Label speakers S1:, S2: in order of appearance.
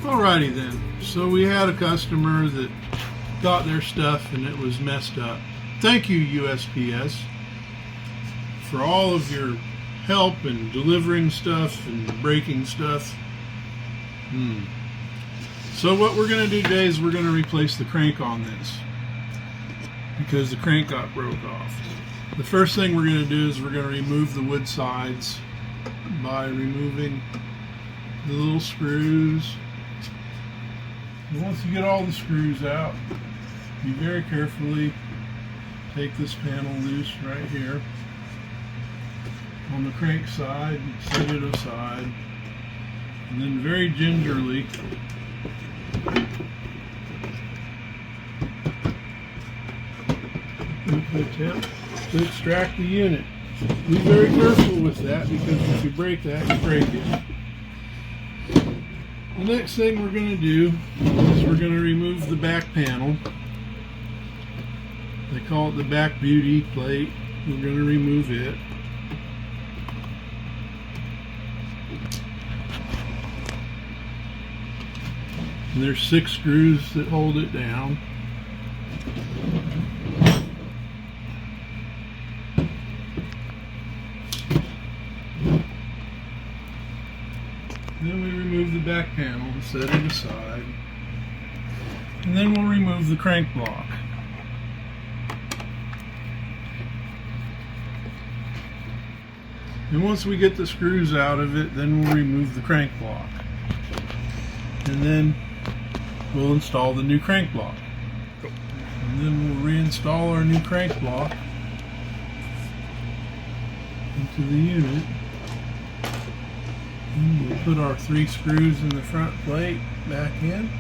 S1: Alrighty then, so we had a customer that got their stuff and it was messed up. Thank you, USPS, for all of your help in delivering stuff and breaking stuff. So what we're going to do today is we're going to replace the crank on this because the crank got broke off. The first thing we're going to do is we're going to remove the wood sides by removing the little screws. And once you get all the screws out, you very carefully take this panel loose right here on the crank side, set it aside, and then very gingerly attempt to extract the unit. Be very careful with that because if you break that, you break it. The next thing we're going to do is we're going to remove the back panel. They call it the back beauty plate. We're going to remove it. And there's 6 screws that hold it down. Then we remove the back panel and set it aside. And then we'll remove the crank block. And once we get the screws out of it, then we'll remove the crank block. And then we'll install the new crank block. And then we'll reinstall our new crank block into the unit. And we'll put our 3 screws in the front plate back in.